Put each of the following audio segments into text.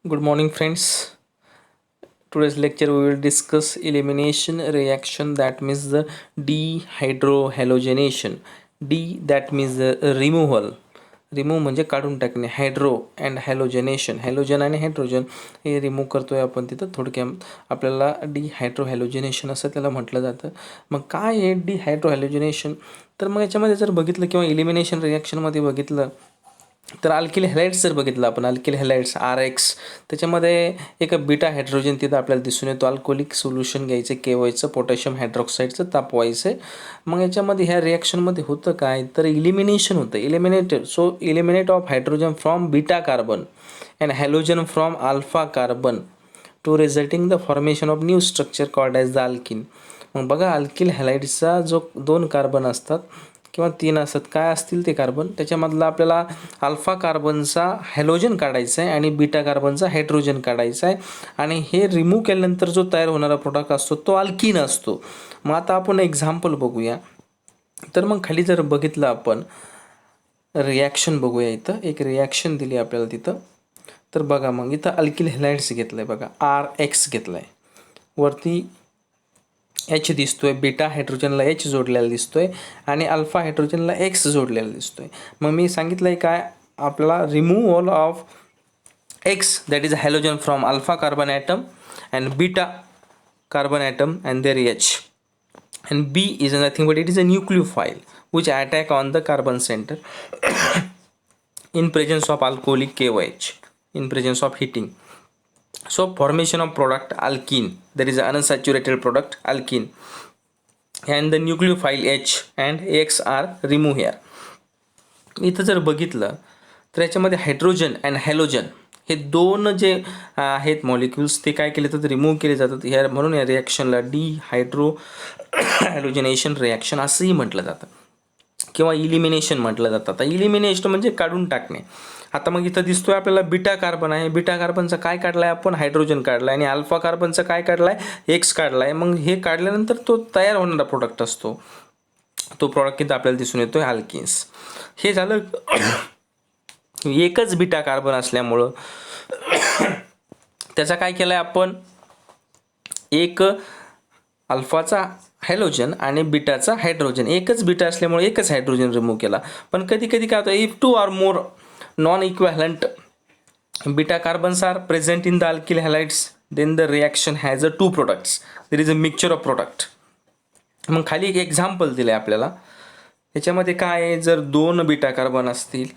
Good morning, friends. Today's lecture we will discuss elimination reaction, that means the dehydrohalogenation. D that means the removal. Remove म्हणजे काढून टाकणे. Hydro and हॅलोजनेशन, halogen आणि hydrogen हे remove करतोय आपण तिथं. थोडक्यात आपल्याला डिहायड्रोहॅलोजनेशन असं त्याला म्हटलं जातं. मग काय आहे डिहायड्रोहॅलोजनेशन? तर मग याच्यामध्ये जर बघितलं किंवा इलिमिनेशन रिॲक्शनमध्ये बघितलं तर अल्किल हॅलाइड्स जर बघितलं आपण, अल्किल हॅलाइड्स RX, त्याच्यामध्ये एक बीटा हायड्रोजन तिथं आपल्याला दिसून येतो. अल्कोहोलिक सोल्युशन घ्यायचं, केवायचं, पोटॅशियम हायड्रॉक्साईडचं, तापवायचं. मग याच्यामध्ये ह्या रिॲक्शनमध्ये होतं काय, तर इलिमिनेशन होतं. Eliminate of hydrogen from beta carbon and halogen from alpha carbon to resulting the formation of new structure called as the alkyne. मग बघा, अल्किल हॅलाइड्सचा जो 2 कार्बन असतात किंवा 3 असतात, काय असतील ते कार्बन, त्याच्यामधला आपल्याला अल्फा कार्बनचा हॅलोजन काढायचा आहे आणि बीटा कार्बनचा हायड्रोजन काढायचा आहे. आणि हे रिमूव्ह केल्यानंतर जो तयार होणारा प्रोडक्ट असतो तो अल्किन असतो. मग आता आपण एक्झाम्पल बघूया. तर मग खाली जर बघितलं आपण रिॲक्शन बघूया. इथं एक रिॲक्शन दिली आपल्याला तिथं. तर बघा, मग इथं अल्किल हॅलाइड्स घेतलं आहे बघा, RX घेतलं आहे. वरती H दिसतोय, बीटा हायड्रोजनला H जोडलेला दिसतोय आणि अल्फा हायड्रोजनला X जोडलेला दिसतोय. मग मी सांगितलं आहे काय आपला, removal of X that is halogen from alpha carbon atom and beta carbon atom and there H. And B is nothing but it is a nucleophile which attack on the carbon center in presence of alcoholic KOH, in presence of heating. So formation of product alkene, there is an unsaturated product alkene, and the nucleophile H and X are removed here. इथं जर बघितलं तर याच्यामध्ये hydrogen and halogen हे दोन जे आहेत molecules, ते काय केले तर रिमूव्ह केले जातात ह्या. म्हणून या रिॲक्शनला डिहायड्रो हॅलोजनेशन रिॲक्शन असंही म्हटलं जातं किंवा इलिमिनेशन म्हटलं जातं. आता इलिमिनेशन म्हणजे काढून टाकणे. आता मग इथं दिसतोय आपल्याला बीटा कार्बन आहे. बीटा कार्बनचा काय काढलाय आपण, हायड्रोजन काढलाय. आणि अल्फा कार्बनचा काय काढलाय, X काढलाय. मग हे काढल्यानंतर तो तयार होणारा प्रोडक्ट असतो, तो प्रॉडक्ट इथं आपल्याला दिसून येतोय अल्किन्स. हे झालं एकच बीटा कार्बन असल्यामुळं त्याचा काय केलाय आपण, एक अल्फाचा हॅलोजन आणि बीटाचा हायड्रोजन, एकच बीटा असल्यामुळे एकच हायड्रोजन रिमूव्ह केला. पण कधी कधी काय होतं, if 2 or more non equivalent beta carbons are present in the alkyl halides, then the reaction has 2 products, there is a mixture of product. मग खाली एक एक्झाम्पल दिलं आहे आपल्याला. याच्यामध्ये काय आहे, जर 2 बीटा कार्बन असतील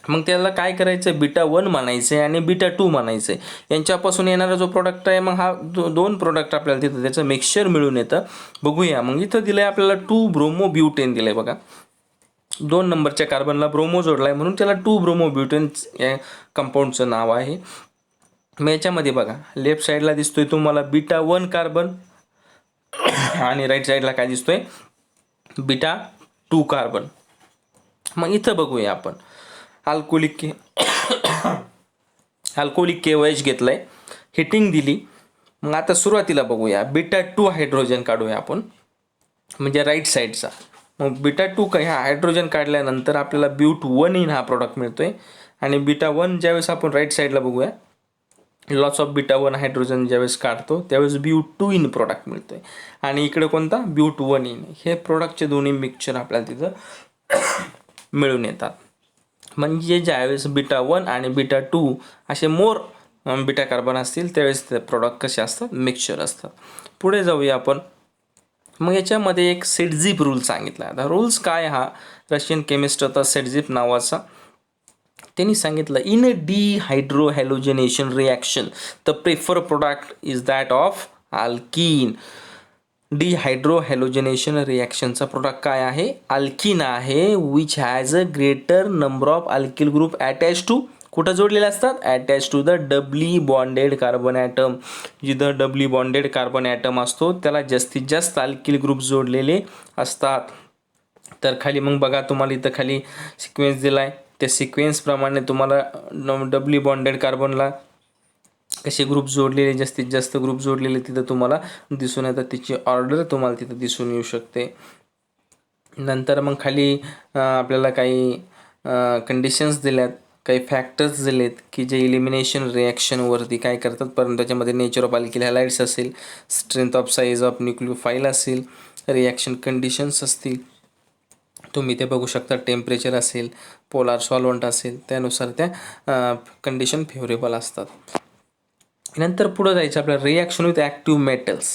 मग त्याला काय करायचं, बीटा 1 म्हणायचं आहे आणि बीटा 2 म्हणायचं आहे. यांच्यापासून येणारा जो प्रोडक्ट आहे, मग हा 2 प्रोडक्ट आपल्याला तिथं त्याचं मिक्सचर मिळून येतं. बघूया. मग इथं दिलं आहे आपल्याला 2 ब्रोमोब्युटेन दिलं आहे बघा. 2 नंबरच्या कार्बनला ब्रोमो जोडला आहे म्हणून त्याला 2 ब्रोमोब्युटेन या कंपाऊंडचं नाव आहे. मग याच्यामध्ये बघा, लेफ्ट साईडला दिसतोय तुम्हाला बीटा 1 कार्बन आणि राईट साईडला काय दिसतोय, बीटा 2 कार्बन. मग इथं बघूया आपण, अल्कोहोलिक KOH घेतलंय, हिटिंग दिली. मग आता सुरुवातीला बघूया, बीटा 2 हायड्रोजन काढूया आपण, म्हणजे राईट साईडचा. मग बीटा 2 ह्या हायड्रोजन काढल्यानंतर आपल्याला ब्यूट 1 इन हा प्रोडक्ट मिळतोय. आणि बीटा 1 ज्यावेळेस आपण राईट साईडला बघूया, लॉस ऑफ बीटा 1 हायड्रोजन ज्यावेळेस काढतो त्यावेळेस ब्यूट 2 इन प्रोडक्ट मिळतोय. आणि इकडे कोणता, ब्यूट 1 इन. हे प्रोडक्टचे दोन्ही मिक्सचर आपल्याला तिथं मिळून येतात. म्हणजे ज्यावेळेस बीटा 1 आणि बीटा 2 असे मोर बीटा कार्बन असतील त्यावेळेस ते प्रोडक्ट कसे असतात, मिक्सचर असतात. पुढे जाऊया आपण. मग याच्यामध्ये एक सेडझिप रूल सांगितला. आता रूल्स काय, हा रशियन केमिस्ट होता सेडझिप नावाचा. त्यांनी सांगितलं, in a dehydrohalogenation reaction the prefer product is that of alkene. Dehydrohalogenation रिॲक्शनचा प्रोडक्ट काय आहे, अल्किन आहे, which has a greater number of alkyl group attach to, कुठं जोडलेले असतात, attach to the doubly bonded carbon atom. जिथं doubly bonded carbon item असतो त्याला जास्तीत जास्त अल्किल ग्रुप जोडलेले असतात. तर खाली मग बघा, तुम्हाला इथं खाली सिक्वेन्स दिला आहे. त्या सिक्वेन्सप्रमाणे तुम्हाला डबली बॉन्डेड कार्बनला कसे ग्रुप जोडलेले, जास्तीत जास्त ग्रुप जोडलेले तिथं तुम्हाला दिसून येतात. तिची ऑर्डर तुम्हाला तिथं दिसून येऊ शकते. नंतर मग खाली आपल्याला काही कंडिशन्स दिल्यात. काही फॅक्टर्स दिलेत की जे इलिमिनेशन रिॲक्शनवरती काय करतात, परंतु त्याच्यामध्ये नेचर ऑफ अल्किल हॅलाइड्स असेल, strength of size of nucleophile असेल, रिॲक्शन कंडिशन्स असतील, तुम्ही ते बघू शकता, टेम्परेचर असेल, पोलार सॉल्वंट असेल, त्यानुसार त्या कंडिशन फेवरेबल असतात. नंतर पुढं जायचं आपल्याला रिॲक्शन विथ ॲक्टिव्ह मेटल्स.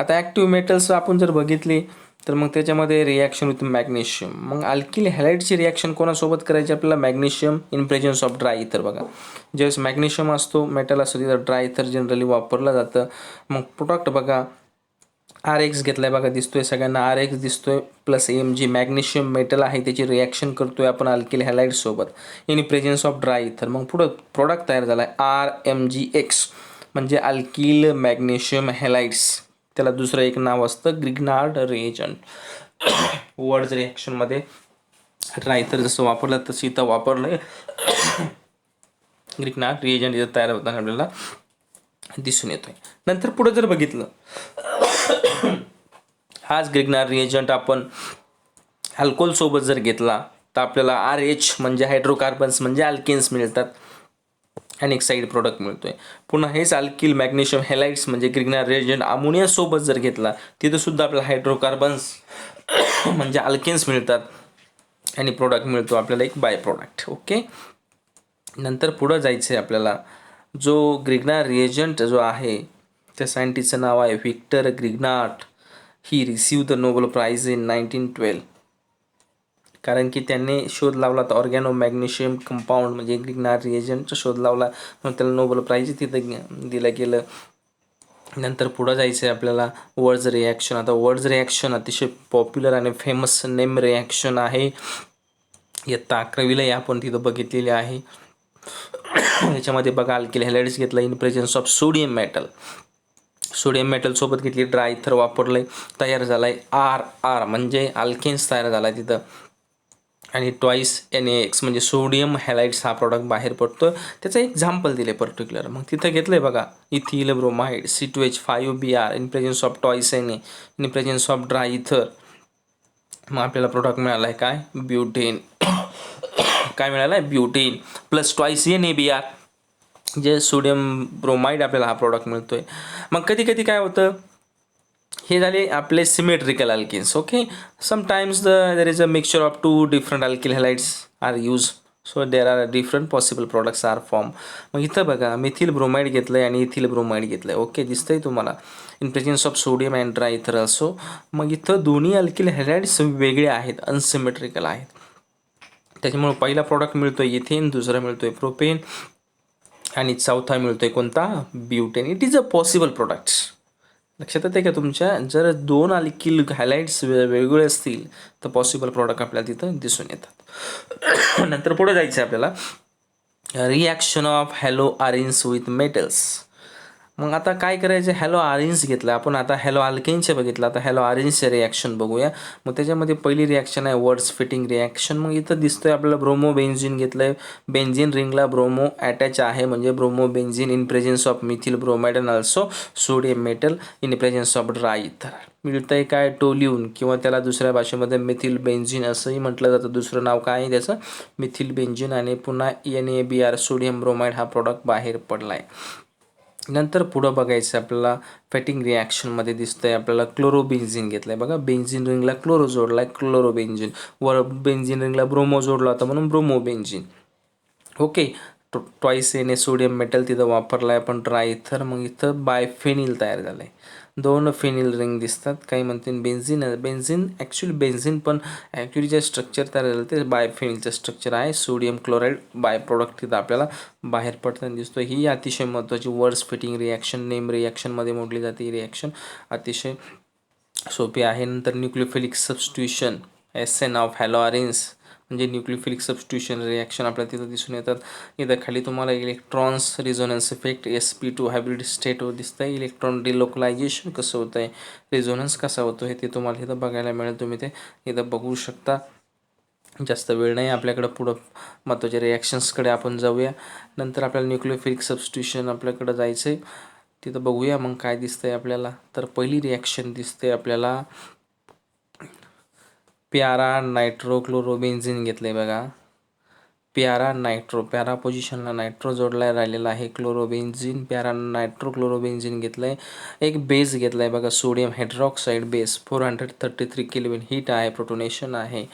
आता ॲक्टिव्ह मेटल्स आपण जर बघितली तर मग त्याच्यामध्ये रिॲक्शन विथ मॅग्नेशियम. मग अल्किल हॅलाइडची रिॲक्शन कोणासोबत करायची आपल्याला, magnesium in presence of dry इथर. बघा ज्यावेळेस मॅग्नेशियम असतो, मेटल असतो, तिथं ड्राय इथर जनरली वापरलं जातं. मग प्रोडक्ट बघा RX घेतलाय, बघा दिसतोय सगळ्यांना, RX दिसतोय, प्लस Mg मॅग्नेशियम मेटल आहे, त्याची रिॲक्शन करतोय आपण अल्किल हॅलाइड सोबत इन प्रेझेन्स ऑफ ड्राय इथर. मग पुढं प्रोडक्ट तयार झालाय RMgX, म्हणजे अल्किल मॅग्नेशियम हॅलाइड्स. त्याला दुसरं एक नाव असतं ग्रिग्नार्ड रिएजंट. वर्ड्स रिॲक्शनमध्ये ड्राय इथर जसं वापरलं तसं इथं वापरलंय ग्रिग्नार्ड रिएजंट इथं तयार होताना आपल्याला दिसून येतोय. नंतर पुढे जर बघितलं, हाच ग्रिग्नार्ड रिएजंट आपण अल्कोहोल सोबत जर घेतला तर आपल्याला RH म्हणजे हायड्रोकार्बन्स म्हणजे अल्केन्स मिळतात आणि एक साईड प्रोडक्ट मिळतोय. पुन्हा हेच अल्किल मॅग्नेशियम हॅलाइड्स म्हणजे ग्रिग्नार्ड रिएजंट अमोनिया सोबत जर घेतला तिथं सुद्धा आपल्याला हायड्रोकार्बन्स म्हणजे अल्केन्स मिळतात आणि प्रोडक्ट मिळतो आपल्याला एक बाय प्रोडक्ट. ओके, नंतर पुढं जायचं आहे आपल्याला. जो ग्रिग्नार्ड रिएजंट जो आहे त्या सायंटिस्टचं नाव आहे Victor Grignard. He receive the Nobel prize in 1912, कारण की त्यांनी शोध लावला तर ऑर्गॅनो मॅग्नेशियम कंपाऊंड म्हणजे ग्रिग्नार्ड रिएजंटचा शोध लावला, म्हणून त्याला नोबेल प्राइज तिथं दिलं गेलं. नंतर पुढं जायचं आहे आपल्याला वर्ड्स रिॲक्शन. आता वर्ड्स रिॲक्शन अतिशय पॉप्युलर आणि फेमस नेम रिॲक्शन आहे. इयत्ता 11वीला आपण तिथं बघितलेली आहे. याच्यामध्ये बघा अल्किल हॅलाइड्स घेतला in presence of sodium metal. Sodium metal सोबत घेतली, ड्राय इथर वापरलंय, तयार झालाय RR म्हणजे अल्केन्स तयार झालाय तिथं. आणि ट्वाईस NaX म्हणजे सोडियम हॅलाइड्स हा प्रॉडक्ट बाहेर पडतो. त्याचं एक्झाम्पल दिले पर्टिक्युलर. मग तिथं घेतलंय बघा ethyl bromide C2H5Br in presence of twice Na in presence of dry इथर. मग आपल्याला प्रोडक्ट मिळाला आहे काय, ब्युटेन. काय मिळालं आहे, ब्युटेन प्लस ट्वाईस NaBr जे सोडियम ब्रोमाइड आपल्याला हा प्रॉडक्ट मिळतोय. मग कधी कधी काय होतं, हे झाले आपले symmetrical alkenes. Okay, sometimes there is a mixture of two different alkyl halides are use, so there are different possible products are form. मग इथं बघा मिथिल ब्रोमाइड घेतलं आहे आणि इथिल ब्रोमाइड घेतलं आहे. ओके, दिसतंय तुम्हाला in presence of sodium and dry इथर असो. मग इथं दोन्ही अल्किल हॅलाइड्स वेगळे आहेत, अनसिमेट्रिकल आहेत. त्याच्यामुळे पहिला प्रॉडक्ट मिळतोय इथेन, दुसरा मिळतोय प्रोपेन आणि चौथा मिळतोय कोणता, butane. It is a possible products. लक्षात येते का तुमच्या, जर दोन अल्किल हॅलाइड्स वेगवेगळे असतील तर पॉसिबल प्रॉडक्ट आपल्याला तिथं दिसून येतात. नंतर पुढे जायचं आहे आपल्याला, reaction of halo arenes with metals. मग आता काय करायचं, हॅलो आरिन्स घेतलं आपण, आता हॅलो अल्केनचे बघितलं, आता हॅलो आरिन्सचे रिॲक्शन बघूया. मग त्याच्यामध्ये पहिली रिॲक्शन आहे वर्ड्स फिटिंग रिॲक्शन. मग इथं दिसतोय आपल्याला ब्रोमो बेन्झिन घेतलंय, बेन्झिन रिंगला ब्रोमो अटॅच आहे म्हणजे bromo benzene in presence of methyl bromide and also sodium metal in presence of dry इथर. मिळतंय काय, टोल्यून, किंवा त्याला दुसऱ्या भाषेमध्ये मिथिल बेन्झिन असंही म्हटलं जातं. दुसरं नाव काय आहे त्याचं, मिथिल बेन्झिन. आणि पुन्हा NaBr सोडियम ब्रोमाइड हा प्रॉडक्ट बाहेर पडलाय. नंतर पुढं बघायचं आपल्याला फेटिंग रिॲक्शनमध्ये दिसतंय आपल्याला क्लोरोबेन्झिन घेतलं आहे. बघा बेन्झिन रिंगला क्लोरो जोडला आहे, क्लोरोबेन्झिन. वर बेन्झिन रिंगला ब्रोमो जोडला होता म्हणून bromobenzene. Okay, twice Na sodium metal तिथं वापरला आहे आपण ड्राय इथर. मग इथं बायफेनिल तयार झालं आहे, दोन फेनिल रिंग दिसतात. काही म्हणतील बेन्झिन, बेन्झिन ॲक्च्युली बेन्झिन पण ॲक्च्युली जे स्ट्रक्चर तयार झालं ते बायफेनिलचं स्ट्रक्चर आहे. सोडियम क्लोराईड बाय प्रोडक्ट तिथं आपल्याला बाहेर पडताना दिसतो. ही अतिशय महत्त्वाची वर्ड्स फिटिंग रिॲक्शन नेम रिॲक्शनमध्ये मोडली जाते. ही रिॲक्शन अतिशय सोपी आहे. नंतर न्यूक्लियोफिलिक सबस्टिट्यूशन SN ऑफ हॅलोआरिन्स म्हणजे न्यूक्लियोफिलिक सबस्टिट्यूशन रिॲक्शन आपल्याला तिथं दिसून येतात. इथं खाली तुम्हाला electrons resonance effect SP2 hybrid स्टेटवर दिसतं आहे. इलेक्ट्रॉन डिलोकलायझेशन कसं होतं आहे, रिझोनन्स कसा होतो आहे ते तुम्हाला इथं बघायला मिळेल. तुम्ही ते इथं बघू शकता. जास्त वेळ नाही आपल्याकडं, पुढं महत्त्वाच्या रिॲक्शन्सकडे आपण जाऊया. नंतर आपल्याला न्यूक्लियोफिलिक सबस्टिट्यूशन आपल्याकडं जायचं आहे, तिथं बघूया मग काय दिसतंय आपल्याला. तर पहिली रिॲक्शन दिसते आपल्याला प्यारा नायट्रोक्लोरोबेन्झिन घेतलं आहे बघा. पॅरा नायट्रो, पॅरा पोझिशनला नायट्रो जोडला राहिलेला आहे. क्लोरोबेन्झिन, पॅरा नायट्रो क्लोरोबेन्झिन घेतलं आहे. एक बेस घेतला आहे बघा, sodium hydroxide base, 433 kelvin heat आहे, प्रोटोनेशन आहे.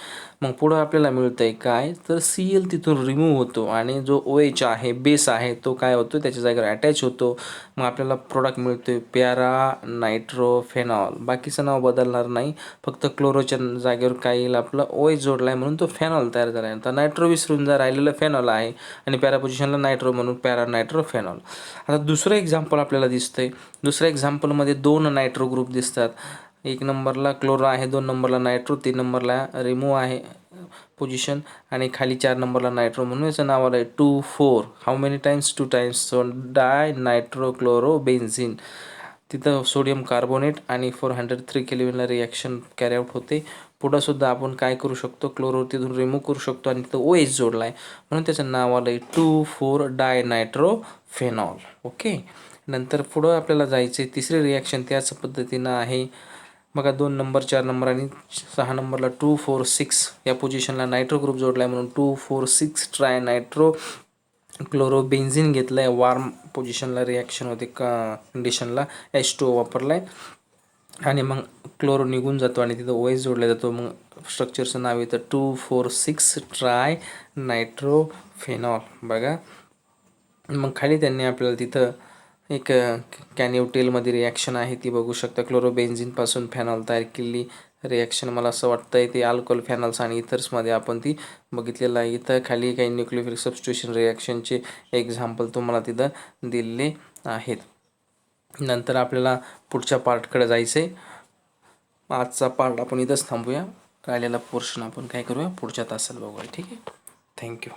मग पुढं आपल्याला मिळतं आहे काय, तर Cl तिथून रिमूव्ह होतो आणि जो OH आहे बेस आहे तो काय होतो, त्याच्या जागेवर अटॅच होतो. मग आपल्याला प्रोडक्ट मिळतो आहे पॅरा नायट्रोफेनॉल. बाकीचं नाव बदलणार नाही, फक्त क्लोरोच्या जागेवर काय येईल, आपलं OH जोडला आहे म्हणून तो फेनॉल तयार झाला आहे. तर नायट्रो विसरून जा, राहिलेलं फेनॉल आहे आणि पॅरा पोझिशनला नायट्रो म्हणून पॅरा नायट्रोफेनॉल. आता दुसरं एक्झाम्पल आपल्याला दिसतंय. दुसऱ्या एक्झाम्पलमध्ये 2 नायट्रो ग्रुप दिसतात. 1 नंबरला क्लोरो आहे, 2 नंबरला नायट्रो, 3 नंबरला रिमूव्ह आहे पोझिशन आणि खाली 4 नंबरला नायट्रो, म्हणून याचं नाव आलं आहे 2,4. How many times, 2 times. So dinitrochlorobenzene. तिथं सोडियम कार्बोनेट आणि 403 केल्विनला रिॲक्शन कॅरी आउट होते. पुढंसुद्धा आपण काय करू शकतो, क्लोरो तिथून रिमूव्ह करू शकतो आणि तिथं OH जोडला आहे म्हणून त्याचं नाव आलं आहे 2,4 डाय नायट्रोफेनॉल. ओके. नंतर पुढं आपल्याला जायचं आहे, तिसरी रिॲक्शन त्याच पद्धतीनं आहे बघा. 2 नंबर, 4 नंबर आणि 6 नंबरला 2,4,6 या पोझिशनला नायट्रो ग्रुप जोडला आहे म्हणून 2,4,6 ट्राय नायट्रो क्लोरोबेन्झिन घेतलं आहे. वॉर्म पोझिशनला रिॲक्शन होते कंडिशनला H2O वापरला आहे आणि मग क्लोरो निघून जातो आणि तिथं OH जोडला जातो. मग स्ट्रक्चरचं नाव येतं 2,4,6 ट्राय नायट्रोफेनॉल बघा. मग खाली त्यांनी आपल्याला तिथं एक कॅनिवटेलमध्ये रिॲक्शन आहे ती बघू शकता. क्लोरोबेन्झिनपासून फेनॉल तयार केलेली रिॲक्शन मला असं वाटतं आहे ते अल्कोहोल फेनॉल्स आणि इथर्समध्ये आपण ती बघितलेलं आहे. इथं खाली काही न्यूक्लियोफिलिक सबस्टिट्यूशन रिॲक्शनचे एक्झाम्पल तुम्हाला तिथं दिलेले आहेत. नंतर आपल्याला पुढच्या पार्टकडे जायचं आहे. आजचा पार्ट आपण इथंच थांबूया. राहिलेला पोर्शन आपण काय करूया, पुढच्या तासाला बघूया. ठीक आहे. थँक्यू.